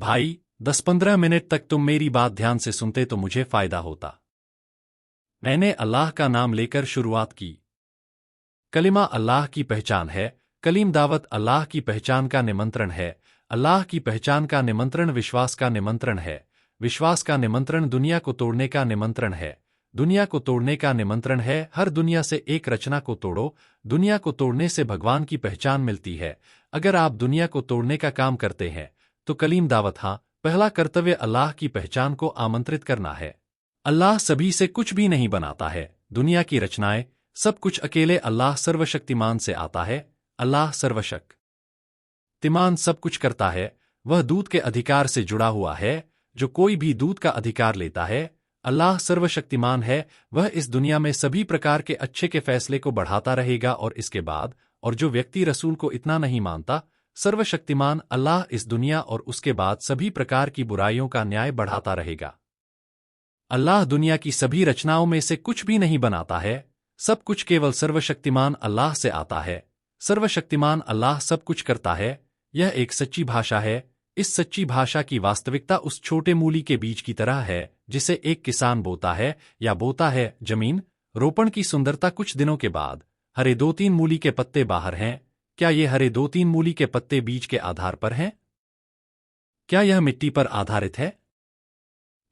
भाई, 10-15 मिनट तक तुम मेरी बात ध्यान से सुनते तो मुझे फायदा होता। मैंने अल्लाह का नाम लेकर शुरुआत की। कलिमा अल्लाह की पहचान है। कलीम दावत अल्लाह की पहचान का निमंत्रण है। अल्लाह की पहचान का निमंत्रण विश्वास का निमंत्रण है। विश्वास का निमंत्रण दुनिया को तोड़ने का निमंत्रण है। दुनिया को तोड़ने का निमंत्रण है हर दुनिया से एक रचना को तोड़ो। दुनिया को तोड़ने से भगवान की पहचान मिलती है। अगर आप दुनिया को तोड़ने का काम करते हैं तो कलीम दावत हाँ, पहला कर्तव्य अल्लाह की पहचान को आमंत्रित करना है। अल्लाह सभी से कुछ भी नहीं बनाता है। दुनिया की रचनाएं सब कुछ अकेले अल्लाह सर्वशक्तिमान से आता है। अल्लाह सर्वशक्तिमान सब कुछ करता है। वह दूध के अधिकार से जुड़ा हुआ है। जो कोई भी दूध का अधिकार लेता है, अल्लाह सर्वशक्तिमान है। वह इस दुनिया में सभी प्रकार के अच्छे के फैसले को बढ़ाता रहेगा और इसके बाद, और जो व्यक्ति रसूल को इतना नहीं मानता, सर्वशक्तिमान अल्लाह इस दुनिया और उसके बाद सभी प्रकार की बुराइयों का न्याय बढ़ाता रहेगा। अल्लाह दुनिया की सभी रचनाओं में से कुछ भी नहीं बनाता है। सब कुछ केवल सर्वशक्तिमान अल्लाह से आता है। सर्वशक्तिमान अल्लाह सब कुछ करता है। यह एक सच्ची भाषा है। इस सच्ची भाषा की वास्तविकता उस छोटे मूली के बीज की तरह है जिसे एक किसान बोता है या बोता है। जमीन रोपण की सुंदरता कुछ दिनों के बाद हरे 2-3 मूली के पत्ते बाहर हैं। क्या ये हरे 2-3 मूली के पत्ते बीज के आधार पर हैं? क्या यह मिट्टी पर आधारित है?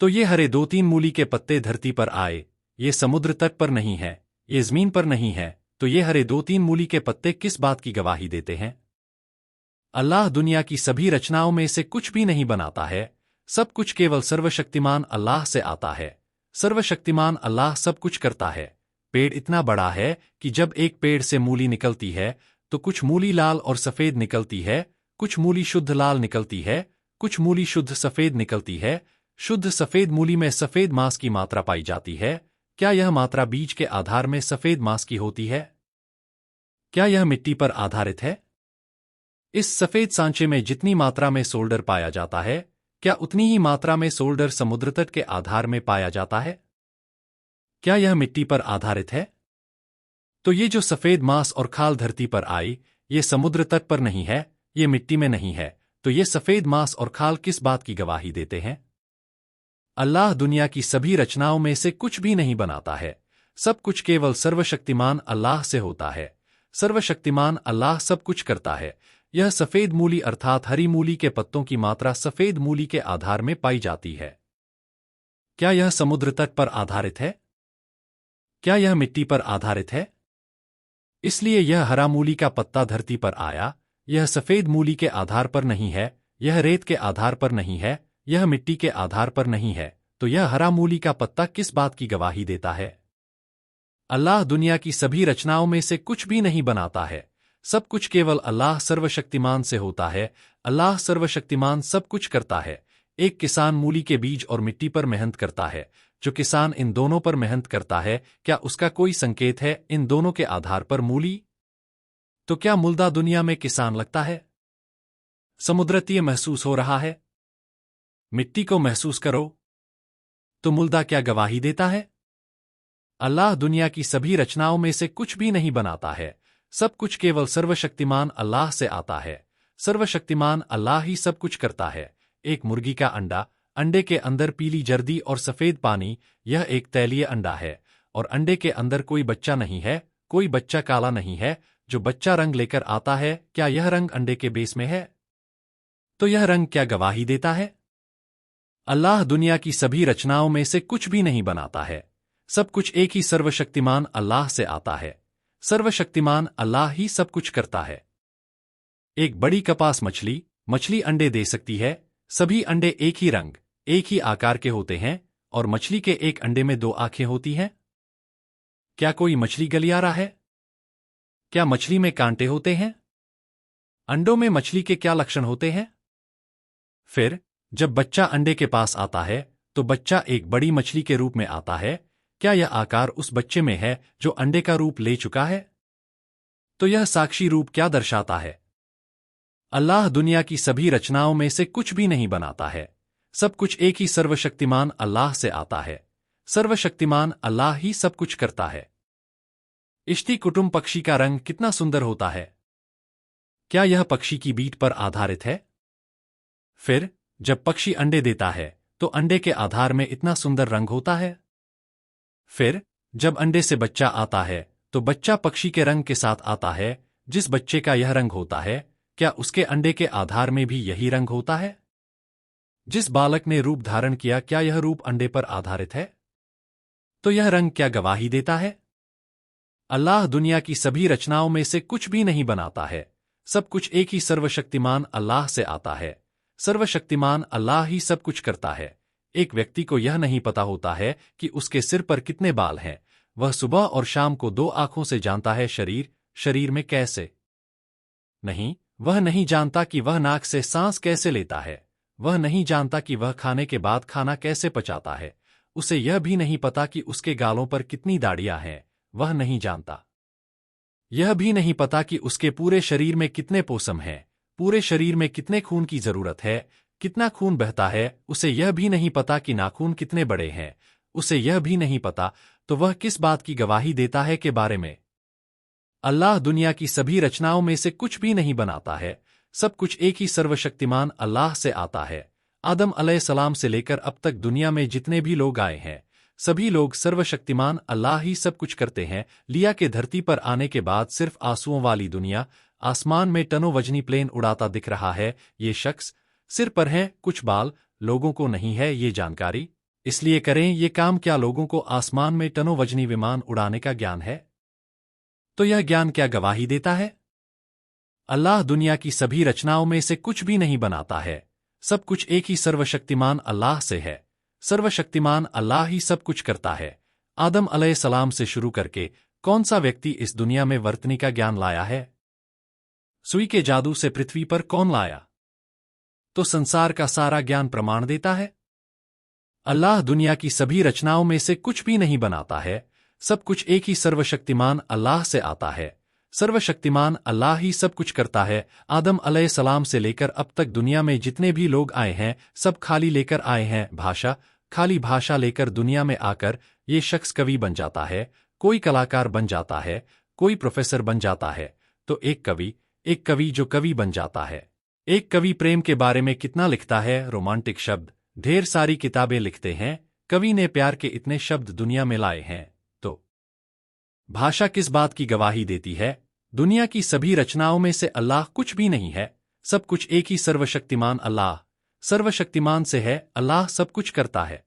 तो ये हरे 2-3 मूली के पत्ते धरती पर आए। ये समुद्र तट पर नहीं है। ये जमीन पर नहीं है। तो ये हरे 2-3 मूली के पत्ते किस बात की गवाही देते हैं? अल्लाह दुनिया की सभी रचनाओं में से कुछ भी नहीं बनाता है। सब कुछ केवल सर्वशक्तिमान अल्लाह से आता है। सर्वशक्तिमान अल्लाह सब कुछ करता है। पेड़ इतना बड़ा है कि जब एक पेड़ से मूली निकलती है तो कुछ मूली लाल और सफेद निकलती है, कुछ मूली शुद्ध लाल निकलती है, कुछ मूली शुद्ध सफेद निकलती है। शुद्ध सफेद मूली में सफेद मांस की मात्रा पाई जाती है। क्या यह मात्रा बीज के आधार में सफेद मांस की होती है? क्या यह मिट्टी पर आधारित है? इस सफेद सांचे में जितनी मात्रा में सोल्डर पाया जाता है, क्या उतनी ही मात्रा में सोल्डर समुद्र तट के आधार में पाया जाता है? क्या यह मिट्टी पर आधारित है? तो ये जो सफेद मांस और खाल धरती पर आई, ये समुद्र तट पर नहीं है, ये मिट्टी में नहीं है। तो ये सफेद मांस और खाल किस बात की गवाही देते हैं? अल्लाह दुनिया की सभी रचनाओं में से कुछ भी नहीं बनाता है। सब कुछ केवल सर्वशक्तिमान अल्लाह से होता है। सर्वशक्तिमान अल्लाह सब कुछ करता है। यह सफेद मूली अर्थात हरी मूली के पत्तों की मात्रा सफेद मूली के आधार में पाई जाती है। क्या यह समुद्र तट पर आधारित है? क्या यह मिट्टी पर आधारित है? इसलिए यह हरा मूली का पत्ता धरती पर आया। यह सफेद मूली के आधार पर नहीं है, यह रेत के आधार पर नहीं है, यह मिट्टी के आधार पर नहीं है। तो यह हरा मूली का पत्ता किस बात की गवाही देता है? अल्लाह दुनिया की सभी रचनाओं में से कुछ भी नहीं बनाता है। सब कुछ केवल अल्लाह सर्वशक्तिमान से होता है। अल्लाह सर्वशक्तिमान सब कुछ करता है। एक किसान मूली के बीज और मिट्टी पर मेहनत करता है। जो किसान इन दोनों पर मेहनत करता है, क्या उसका कोई संकेत है इन दोनों के आधार पर मूली? तो क्या मुल्दा दुनिया में किसान लगता है? समुद्रतीय महसूस हो रहा है? मिट्टी को महसूस करो। तो मुल्दा क्या गवाही देता है? अल्लाह दुनिया की सभी रचनाओं में से कुछ भी नहीं बनाता है। सब कुछ केवल सर्वशक्तिमान अल्लाह से आता है। सर्वशक्तिमान अल्लाह ही सब कुछ करता है। एक मुर्गी का अंडा, अंडे के अंदर पीली जर्दी और सफेद पानी, यह एक तैलीय अंडा है। और अंडे के अंदर कोई बच्चा नहीं है, कोई बच्चा काला नहीं है। जो बच्चा रंग लेकर आता है, क्या यह रंग अंडे के बेस में है? तो यह रंग क्या गवाही देता है? अल्लाह दुनिया की सभी रचनाओं में से कुछ भी नहीं बनाता है। सब कुछ एक ही सर्वशक्तिमान अल्लाह से आता है। सर्वशक्तिमान अल्लाह ही सब कुछ करता है। एक बड़ी कपास मछली, मछली अंडे दे सकती है। सभी अंडे एक ही रंग, एक ही आकार के होते हैं और मछली के एक अंडे में 2 आंखें होती हैं। क्या कोई मछली गलियारा है? क्या मछली में कांटे होते हैं? अंडों में मछली के क्या लक्षण होते हैं? फिर जब बच्चा अंडे के पास आता है तो बच्चा एक बड़ी मछली के रूप में आता है। क्या यह आकार उस बच्चे में है जो अंडे का रूप ले चुका है? तो यह साक्षी रूप क्या दर्शाता है? अल्लाह दुनिया की सभी रचनाओं में से कुछ भी नहीं बनाता है। सब कुछ एक ही सर्वशक्तिमान अल्लाह से आता है। सर्वशक्तिमान अल्लाह ही सब कुछ करता है। इश्ती कुटुंब पक्षी का रंग कितना सुंदर होता है। क्या यह पक्षी की बीट पर आधारित है? फिर जब पक्षी अंडे देता है तो अंडे के आधार में इतना सुंदर रंग होता है। फिर जब अंडे से बच्चा आता है तो बच्चा पक्षी के रंग के साथ आता है। जिस बच्चे का यह रंग होता है, क्या उसके अंडे के आधार में भी यही रंग होता है? जिस बालक ने रूप धारण किया, क्या यह रूप अंडे पर आधारित है? तो यह रंग क्या गवाही देता है? अल्लाह दुनिया की सभी रचनाओं में से कुछ भी नहीं बनाता है। सब कुछ एक ही सर्वशक्तिमान अल्लाह से आता है। सर्वशक्तिमान अल्लाह ही सब कुछ करता है। एक व्यक्ति को यह नहीं पता होता है कि उसके सिर पर कितने बाल हैं। वह सुबह और शाम को 2 आंखों से जानता है शरीर में कैसे नहीं। वह नहीं जानता कि वह नाक से सांस कैसे लेता है। वह नहीं जानता कि वह खाने के बाद खाना कैसे पचाता है। उसे यह भी नहीं पता कि उसके गालों पर कितनी दाढ़ियां हैं। वह नहीं जानता। यह भी नहीं पता कि उसके पूरे शरीर में कितने पोसम हैं, पूरे शरीर में कितने खून की जरूरत है, कितना खून बहता है। उसे यह भी नहीं पता कि नाखून कितने बड़े हैं। उसे यह भी नहीं पता, तो वह किस बात की गवाही देता है के बारे में? अल्लाह दुनिया की सभी रचनाओं में से कुछ भी नहीं बनाता है। सब कुछ एक ही सर्वशक्तिमान अल्लाह से आता है। आदम अलैहिस्सलाम से लेकर अब तक दुनिया में जितने भी लोग आए हैं, सभी लोग सर्वशक्तिमान अल्लाह ही सब कुछ करते हैं। लिया के धरती पर आने के बाद सिर्फ आंसुओं वाली दुनिया, आसमान में टनों वजनी प्लेन उड़ाता दिख रहा है। ये शख्स सिर पर है कुछ बाल, लोगों को नहीं है ये जानकारी। इसलिए करें ये काम, क्या लोगों को आसमान में टनों वजनी विमान उड़ाने का ज्ञान है? तो यह ज्ञान क्या गवाही देता है? अल्लाह दुनिया की सभी रचनाओं में से कुछ भी नहीं बनाता है। सब कुछ एक ही सर्वशक्तिमान अल्लाह से है। सर्वशक्तिमान अल्लाह ही सब कुछ करता है। आदम अलैहिस्सलाम से शुरू करके कौन सा व्यक्ति इस दुनिया में वर्तनी का ज्ञान लाया है? सुई के जादू से पृथ्वी पर कौन लाया? तो संसार का सारा ज्ञान प्रमाण देता है। अल्लाह दुनिया की सभी रचनाओं में से कुछ भी नहीं बनाता है। सब कुछ एक ही सर्वशक्तिमान अल्लाह से आता है। सर्वशक्तिमान अल्लाह ही सब कुछ करता है। आदम अलैहिस्सलाम से लेकर अब तक दुनिया में जितने भी लोग आए हैं, सब खाली लेकर आए हैं भाषा। खाली भाषा लेकर दुनिया में आकर ये शख्स कवि बन जाता है, कोई कलाकार बन जाता है, कोई प्रोफेसर बन जाता है। तो एक कवि जो कवि बन जाता है। एक कवि प्रेम के बारे में कितना लिखता है, रोमांटिक शब्द, ढेर सारी किताबें लिखते हैं। कवि ने प्यार के इतने शब्द दुनिया में लाए हैं। तो भाषा किस बात की गवाही देती है? दुनिया की सभी रचनाओं में से अल्लाह कुछ भी नहीं है। सब कुछ एक ही सर्वशक्तिमान अल्लाह, सर्वशक्तिमान से है। अल्लाह सब कुछ करता है।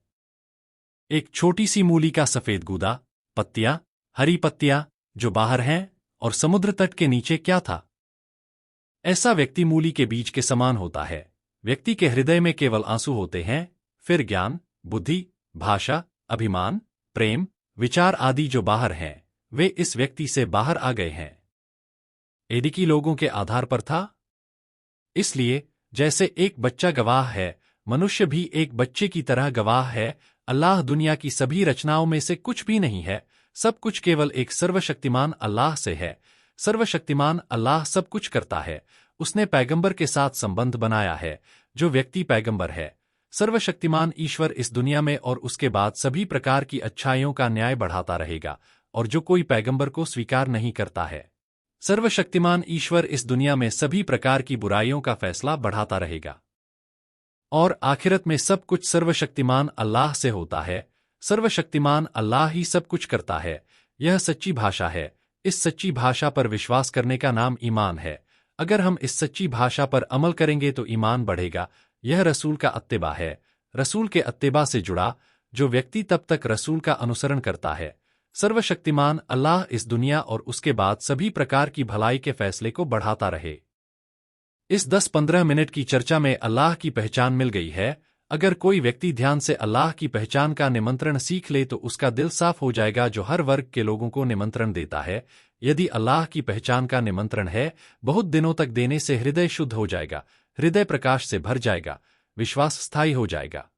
एक छोटी सी मूली का सफेद गूदा, पत्तियां, हरी पत्तियां जो बाहर हैं, और समुद्र तट के नीचे क्या था? ऐसा व्यक्ति मूली के बीज के समान होता है। व्यक्ति के हृदय में केवल आंसू होते हैं। फिर ज्ञान, बुद्धि, भाषा, अभिमान, प्रेम, विचार आदि जो बाहर हैं, वे इस व्यक्ति से बाहर आ गए हैं। एडिकी लोगों के आधार पर था। इसलिए जैसे एक बच्चा गवाह है, मनुष्य भी एक बच्चे की तरह गवाह है। अल्लाह दुनिया की सभी रचनाओं में से कुछ भी नहीं है। सब कुछ केवल एक सर्वशक्तिमान अल्लाह से है। सर्वशक्तिमान अल्लाह सब कुछ करता है। उसने पैगंबर के साथ संबंध बनाया है। जो व्यक्ति पैगंबर है, सर्वशक्तिमान ईश्वर इस दुनिया में और उसके बाद सभी प्रकार की अच्छाइयों का न्याय बढ़ाता रहेगा। और जो कोई पैगंबर को स्वीकार नहीं करता है, सर्वशक्तिमान ईश्वर इस दुनिया में सभी प्रकार की बुराइयों का फैसला बढ़ाता रहेगा। और आखिरत में सब कुछ सर्वशक्तिमान अल्लाह से होता है। सर्वशक्तिमान अल्लाह ही सब कुछ करता है। यह सच्ची भाषा है। इस सच्ची भाषा पर विश्वास करने का नाम ईमान है। अगर हम इस सच्ची भाषा पर अमल करेंगे तो ईमान बढ़ेगा। यह रसूल का अत्तेबा है। रसूल के अत्तेबा से जुड़ा जो व्यक्ति तब तक रसूल का अनुसरण करता है, सर्वशक्तिमान अल्लाह इस दुनिया और उसके बाद सभी प्रकार की भलाई के फैसले को बढ़ाता रहे। इस 10-15 मिनट की चर्चा में अल्लाह की पहचान मिल गई है। अगर कोई व्यक्ति ध्यान से अल्लाह की पहचान का निमंत्रण सीख ले तो उसका दिल साफ हो जाएगा, जो हर वर्ग के लोगों को निमंत्रण देता है। यदि अल्लाह की पहचान का निमंत्रण है, बहुत दिनों तक देने से हृदय शुद्ध हो जाएगा, हृदय प्रकाश से भर जाएगा, विश्वास स्थायी हो जाएगा।